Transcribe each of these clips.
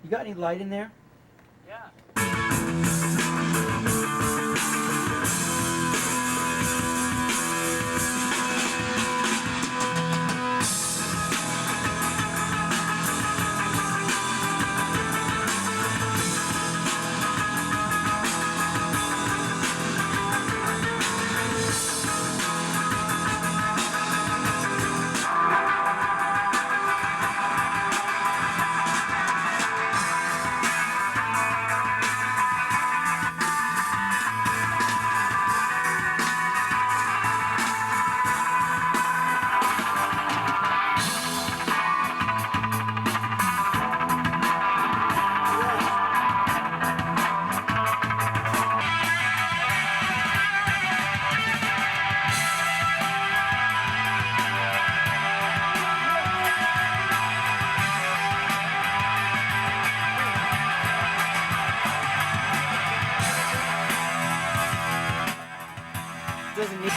You got any light in there? Yeah. Doesn't need.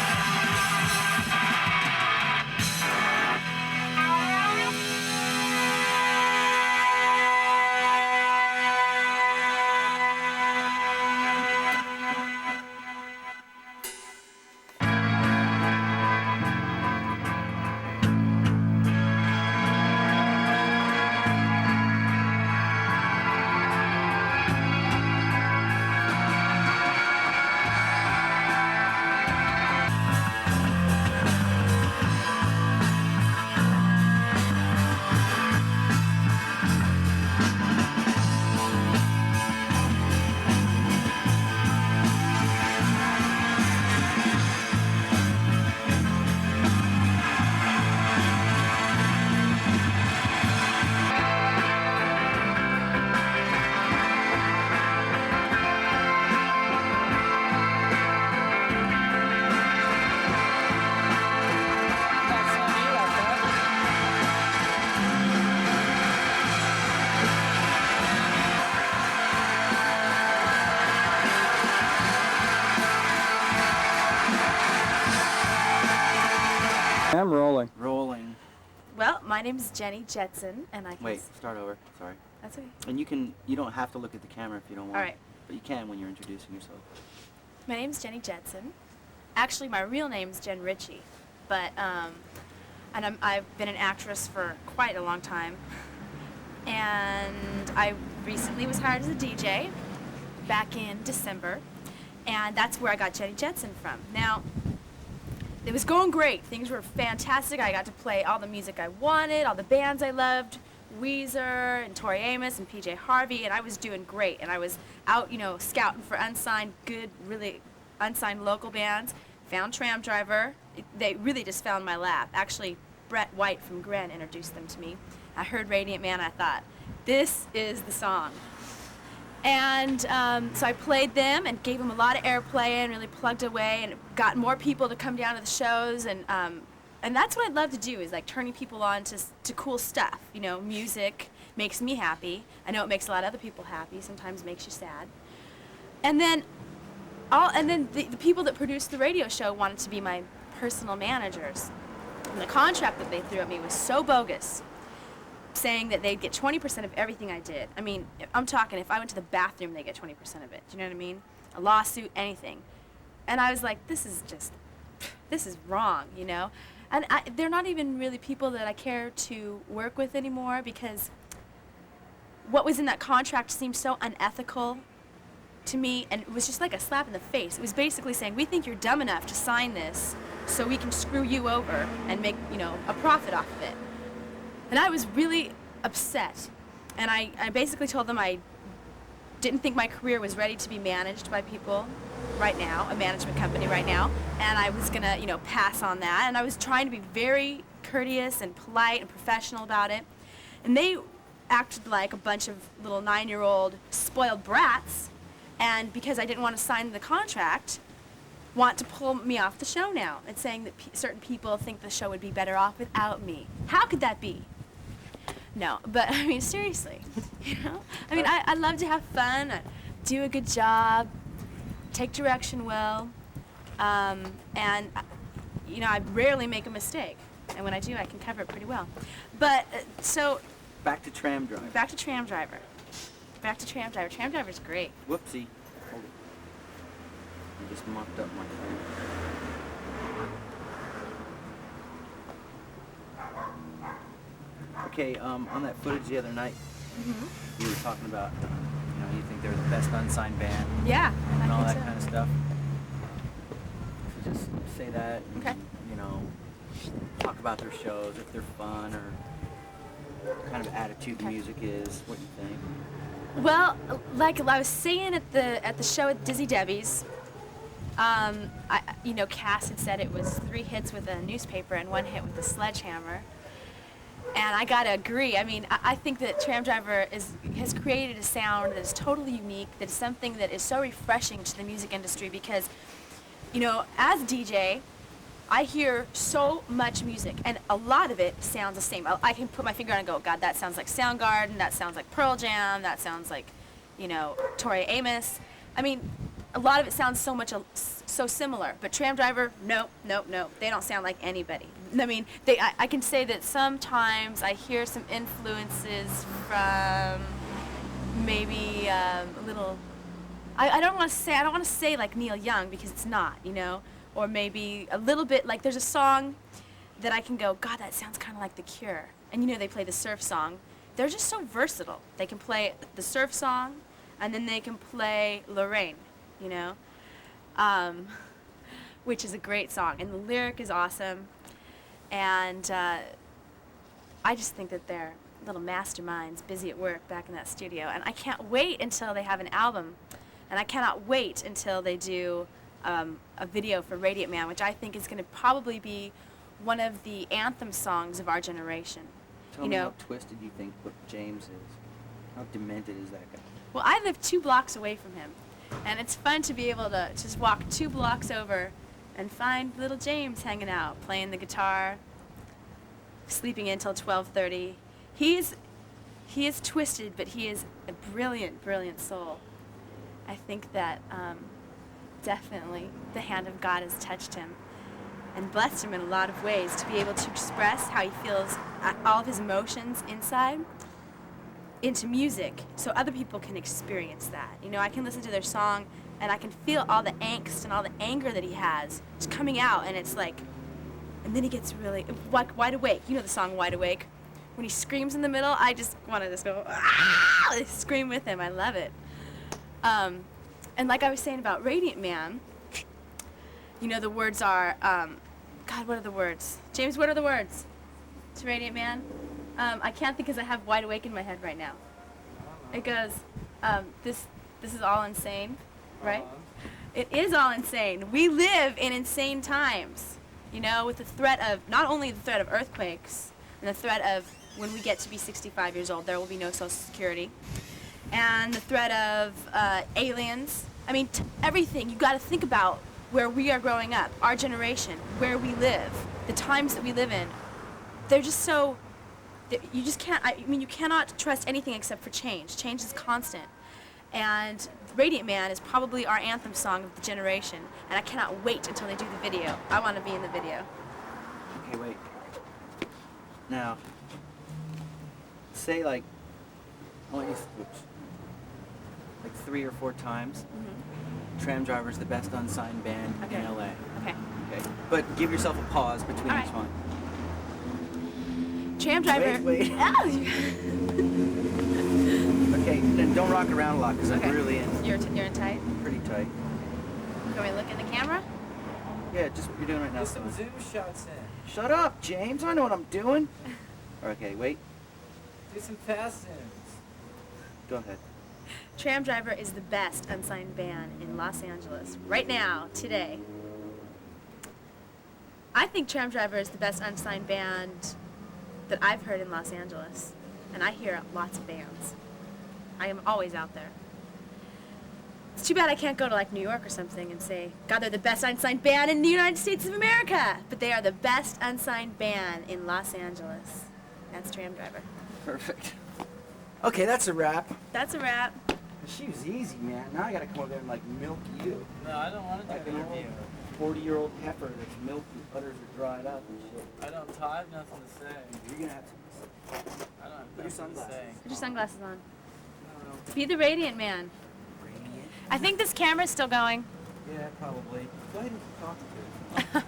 I'm rolling. Rolling. Well, my name is Jenny Jetson, and I can... Wait, start over. Sorry. That's okay. And you don't have to look at the camera if you don't want. All right. But you can when you're introducing yourself. My name is Jenny Jetson. Actually, my real name is Jen Ritchie, but I've been an actress for quite a long time, and I recently was hired as a DJ back in December, and that's where I got Jenny Jetson from. Now, it was going great. Things were fantastic. I got to play all the music I wanted, all the bands I loved, Weezer and Tori Amos and PJ Harvey, and I was doing great. And I was out, scouting for unsigned, good, really unsigned local bands. Found Tram Driver. They really just found my lap. Actually, Brett White from Gren introduced them to me. I heard Radiant Man, I thought, this is the song. And so I played them and gave them a lot of airplay and really plugged away and got more people to come down to the shows. And that's what I'd love to do, is like turning people on to cool stuff. Music makes me happy. I know it makes a lot of other people happy. Sometimes it makes you sad. And then the people that produced the radio show wanted to be my personal managers. And the contract that they threw at me was so bogus, saying that they'd get 20% of everything I did. I mean, I'm talking, if I went to the bathroom, they get 20% of it. Do you know what I mean? A lawsuit, anything. And I was like, this is wrong, And they're not even really people that I care to work with anymore, because what was in that contract seemed so unethical to me, and it was just like a slap in the face. It was basically saying, we think you're dumb enough to sign this so we can screw you over and make, a profit off of it. And I was really upset. And I basically told them I didn't think my career was ready to be managed by people right now, a management company right now, and I was going to, pass on that. And I was trying to be very courteous and polite and professional about it. And they acted like a bunch of little 9-year-old spoiled brats, and because I didn't want to sign the contract, want to pull me off the show now, and saying that certain people think the show would be better off without me. How could that be? No, but I mean, seriously, I mean, I love to have fun, do a good job, take direction well, and, I rarely make a mistake. And when I do, I can cover it pretty well. But, so... Back to Tram Driver. Back to Tram Driver. back to Tram Driver. Tram Driver's great. Whoopsie. Hold it. I just mopped up my phone. Okay, on that footage the other night, you were talking about, you think they're the best unsigned band Yeah, and all I that think so. kind of stuff. So just say that, Okay. talk about their shows, if they're fun, or what kind of attitude the Okay. music is, what you think. Well, like I was saying at the show at Dizzy Debbie's, Cass had said it was 3 hits with a newspaper and 1 hit with a sledgehammer. And I gotta agree. I mean, I think that Tram Driver has created a sound that is totally unique, that is something that is so refreshing to the music industry because, as DJ, I hear so much music, and a lot of it sounds the same. I can put my finger on it and go, God, that sounds like Soundgarden, that sounds like Pearl Jam, that sounds like, Tori Amos. I mean, a lot of it sounds so similar. But Tram Driver, nope. They don't sound like anybody. I mean, I can say that sometimes I hear some influences from maybe a little. I don't want to say like Neil Young because it's not, or maybe a little bit like there's a song that I can go, God, that sounds kind of like The Cure. And they play the surf song. They're just so versatile. They can play the surf song, and then they can play Lorraine, which is a great song. And the lyric is awesome. And I just think that they're little masterminds busy at work back in that studio. And I can't wait until they have an album. And I cannot wait until they do a video for Radiant Man, which I think is going to probably be one of the anthem songs of our generation. Tell me how twisted you think James is. How demented is that guy? Well, I live 2 blocks away from him. And it's fun to be able to just walk 2 blocks over and find little James hanging out, playing the guitar, sleeping until 12:30. He is twisted, but he is a brilliant, brilliant soul. I think that definitely the hand of God has touched him and blessed him in a lot of ways to be able to express how he feels all of his emotions inside into music so other people can experience that. I can listen to their song and I can feel all the angst and all the anger that he has just coming out, and it's like, and then he gets really wide awake. The song Wide Awake? When he screams in the middle, I just want to just go, ah! Scream with him. I love it. And like I was saying about Radiant Man, the words are, God, what are the words? James, what are the words to Radiant Man? I can't think because I have Wide Awake in my head right now. It goes, this is all insane, right? It is all insane. We live in insane times, with the threat of, not only the threat of earthquakes, and the threat of when we get to be 65 years old, there will be no Social Security, and the threat of aliens. I mean, everything. You got to think about where we are growing up, our generation, where we live, the times that we live in. They're just so, you just can't, you cannot trust anything except for change. Change is constant. And Radiant Man is probably our anthem song of the generation, and I cannot wait until they do the video. I want to be in the video. Okay, wait. Now, say like, I want you, like 3 or 4 times. Tram Driver's the best unsigned band in LA. Okay. Okay. But give yourself a pause between All each right. one. Tram Driver. Wait. Okay, then don't rock around a lot because I'm really in. You're in tight? Pretty tight. Can we look in the camera? Yeah, just what you're doing right now. Get some zoom shots in. Shut up, James. I know what I'm doing. Okay, wait. Do some fast zooms. Go ahead. Tram Driver is the best unsigned band in Los Angeles right now, today. I think Tram Driver is the best unsigned band that I've heard in Los Angeles, and I hear lots of bands. I am always out there. It's too bad I can't go to like New York or something and say, God, they're the best unsigned band in the United States of America, but they are the best unsigned band in Los Angeles. That's Tram Driver. Perfect. Okay, that's a wrap. That's a wrap. She was easy, man. Now I gotta come over there and like milk you. No, I don't want to Like do an an interview. old 40-year-old heifer that's milky, udders are dried up and shit. I have nothing to say. You're gonna have to I don't have put your nothing to sunglasses. say. Put your sunglasses on. No, Be the radiant man. Radiant? I think this camera's still going. Yeah, probably. Go ahead and talk to it.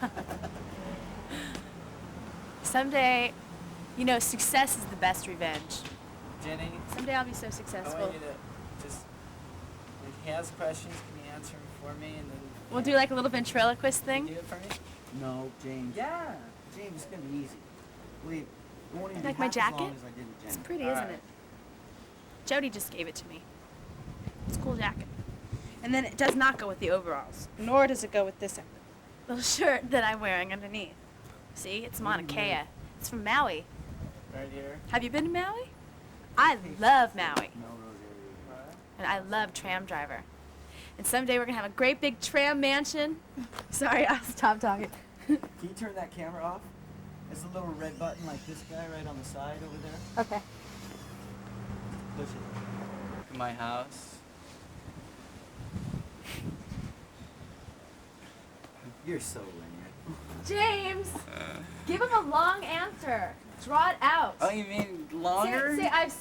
Someday, you know, success is the best revenge. Jenny, Someday I'll be so I successful. want you to just, if he has questions, can you answer them for me? And then We'll do like a little ventriloquist Can you thing. do it for me? No, James. Yeah. James, it's gonna be easy. Believe it. It won't even Like be my half as jacket? long as I did with It's Jenny. pretty, All isn't right. it? Jody just gave it to me. It's a cool jacket. And then it does not go with the overalls. Nor does it go with this little shirt that I'm wearing underneath. See, it's Mauna Kea. It's from Maui. Right here. Have you been to Maui? I love Maui. Melrose area. Right. And I love Tram Driver. And someday we're gonna have a great big tram mansion. Sorry, I'll stop talking. Can you turn that camera off? There's a little red button like this guy right on the side over there. Okay. Push it. Look at my house. You're so linear. James, give him a long answer. Draw it out. Oh, you mean longer? See, I've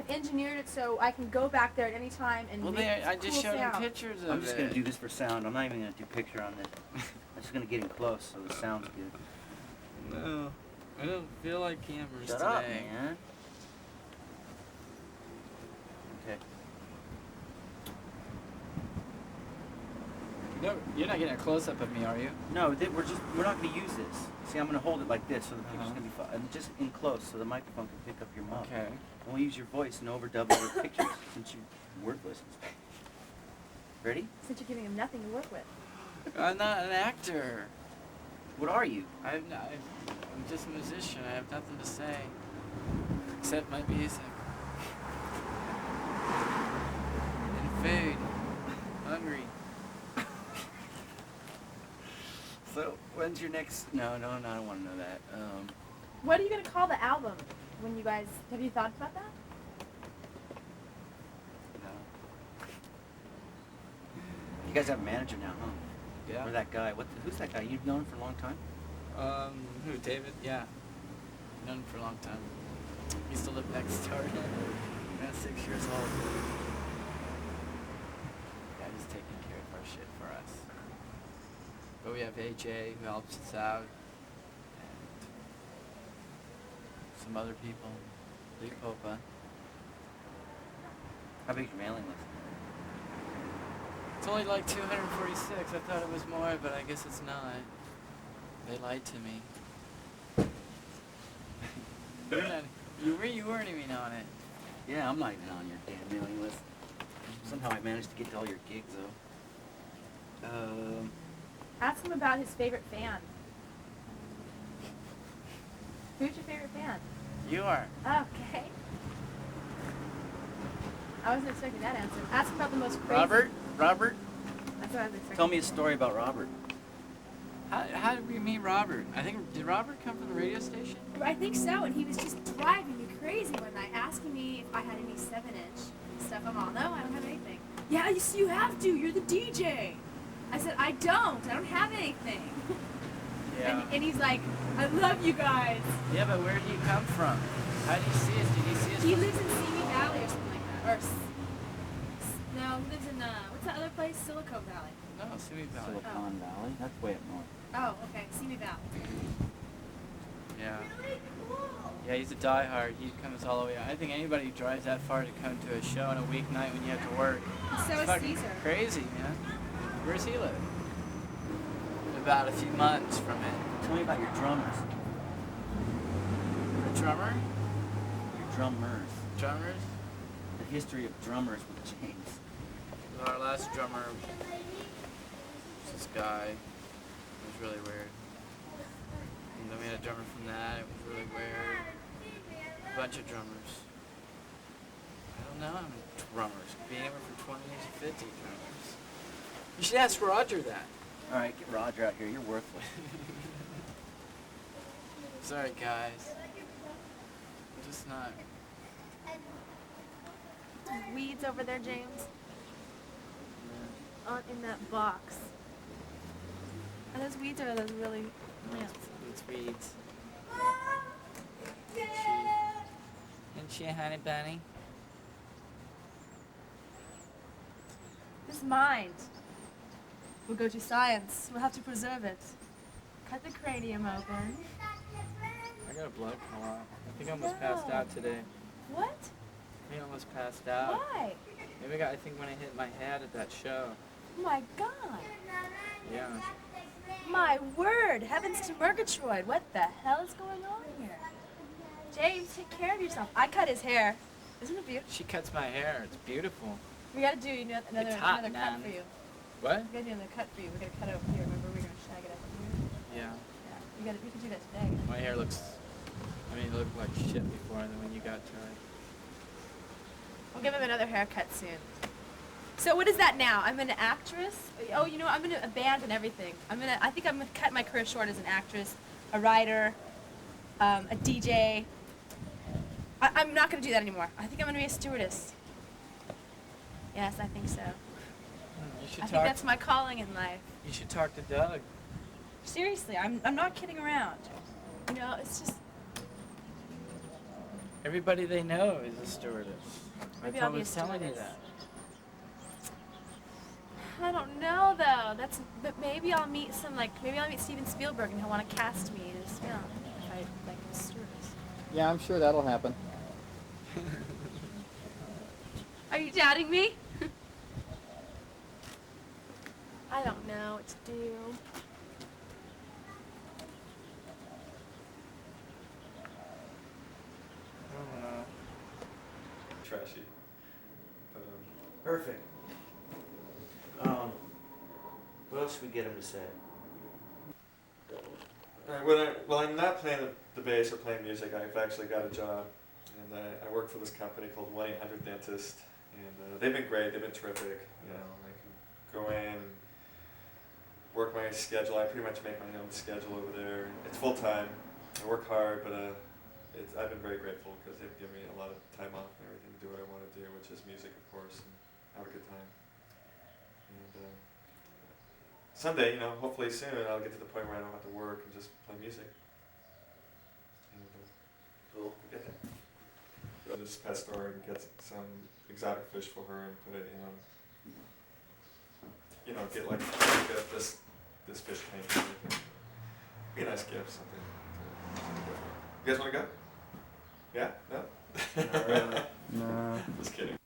engineered it so I can go back there at any time and Well, make there, I just cool showed him sound. pictures of I'm just it. gonna do this for sound. I'm not even gonna do picture on this. I'm just gonna get in close so the sound's good. No, I don't feel like cameras Shut today. up, man. Okay. No, you're not getting a close up of me, are you? No, we're not gonna use this. See, I'm gonna hold it like this so the picture's Uh-huh. gonna be fun. And just in close so the microphone can pick up your mouth. Okay. And we'll use your voice and overdub over pictures since you're worthless. Ready? Since you're giving him nothing to work with. I'm not an actor. What are you? I'm just a musician. I have nothing to say except my music and food. Hungry. So, when's your next? No, I don't want to know that. What are you gonna call the album? When you guys have you thought about that? No. You guys have a manager now, huh? Yeah. Or that guy? Who's that guy? You've known him for a long time? Who? David? Yeah. Known him for a long time. Used to live next door. When I was 6 years old. Yeah, he's taking care of our shit for us. But we have AJ who helps us out, and some other people. Lee Popa. How big's your mailing list? It's only like 246. I thought it was more, but I guess it's not. They lied to me. You weren't even on it. Yeah, I'm not even on your damn mailing list. Somehow I managed to get to all your gigs, though. Ask him about his favorite fan. Who's your favorite fan? You are. Okay. I wasn't expecting that answer. Ask him about the most crazy. Robert? That's what I was expecting. Tell me a story about Robert. How did we meet Robert? Did Robert come from the radio station? I think so, and he was just driving me crazy one night, asking me if I had any 7-inch stuff. I'm all, no, I don't have anything. Yeah, you have to. You're the DJ. I said, I don't have anything. Yeah. And he's like, I love you guys. Yeah, but where did he come from? How did he see us? Did he see us? He lives in Simi Valley or something like that. No, he lives in, what's that other place? Silicon Valley. No, Simi Valley. Silicon Valley? That's way up north. Oh, okay, Simi Valley. Yeah. Yeah, he's a diehard. He comes all the way out. I think anybody who drives that far to come to a show on a weeknight when you have to work. So it's is fucking Caesar. crazy, man. Where's he live? About a few months from it. Tell me about your drummers. A drummer? Your drummers. Drummers? The history of drummers with James. Our last drummer was this guy. It was really weird. And then we had a drummer from that. It was really weird. A bunch of drummers. I don't know how many drummers. Could be anywhere from 20 to 50 drummers. You should ask Roger that. All right, get Roger out here. You're worthless. Sorry, guys. I'm just not. There's weeds over there, James. On in that box. Are those weeds or are those really plants? It's weeds. Isn't she a honey bunny? Russ's mind will go to science. We'll have to preserve it. Cut the cranium open. I got a blood clot. I think I almost passed out today. What? I think I almost passed out. Why? Maybe I think when I hit my head at that show. Oh my God. Yeah. My word. Heavens to Murgatroyd. What the hell is going on here? James, take care of yourself. I cut his hair. Isn't it beautiful? She cuts my hair. It's beautiful. We gotta do another It's hot, cut man. for you. What? We gotta do another cut for you. We're gonna cut it over here. Remember, we're gonna shag it up here. Yeah. Yeah. We can do that today. My hair looks, it looked like shit before, and then when you got to it. We'll give him another haircut soon. So what is that now? I'm an actress? Oh, you know what? I'm in a band and everything. I think I'm gonna cut my career short as an actress, a writer, a DJ. I'm not gonna do that anymore. I think I'm gonna be a stewardess. Yes, I think so. You should I talk. think that's my calling in life. You should talk to Doug. Seriously, I'm not kidding around. You know, it's just, Everybody they know is a stewardess. Maybe I I'll be a was telling you stewardess. that. I don't know though. But maybe I'll meet Steven Spielberg and he'll want to cast me in his film if I like a stewardess. Yeah, I'm sure that'll happen. Are you doubting me? I don't know what to do. I don't know. Trashy. But, Perfect. What else should we get him to say? well, I'm not playing the bass or playing music. I've actually got a job, and I work for this company called 1-800-Dentist, and they've been great. They've been terrific. You know, I can go in, and work my schedule. I pretty much make my own schedule over there. It's full time. I work hard, but I've been very grateful because they've given me a lot of time off and everything to do what I want to do, which is music, of course, and have a good time. And someday, you know, hopefully soon, I'll get to the point where I don't have to work and just play music. And Cool. we'll get there. Go to this pet store and get some exotic fish for her and put it in, you know, get like this fish tank and everything. Be a nice gift, something. You guys want to go? Yeah? No? Not really. No. Just kidding.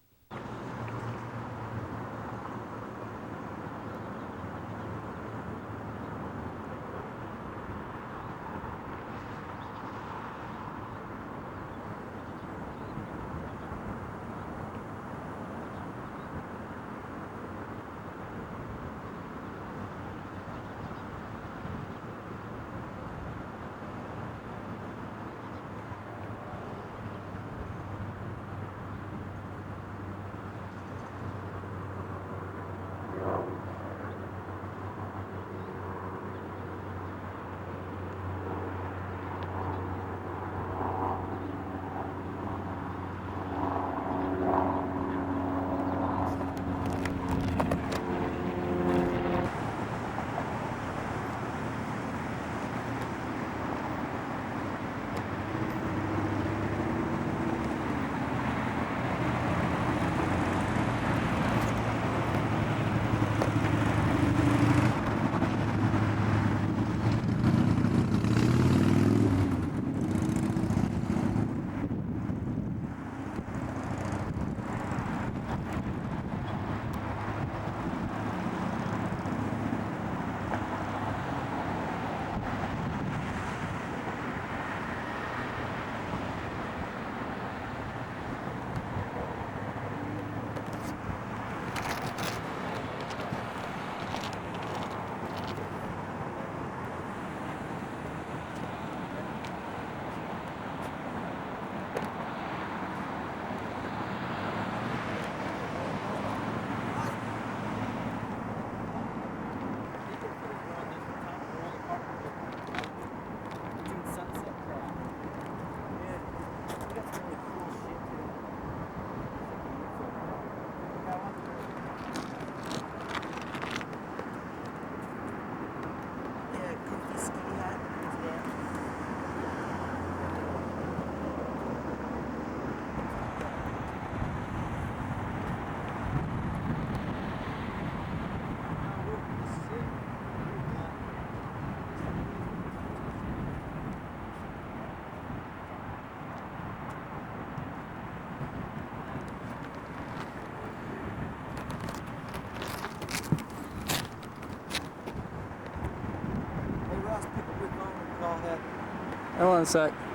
Hold on a sec.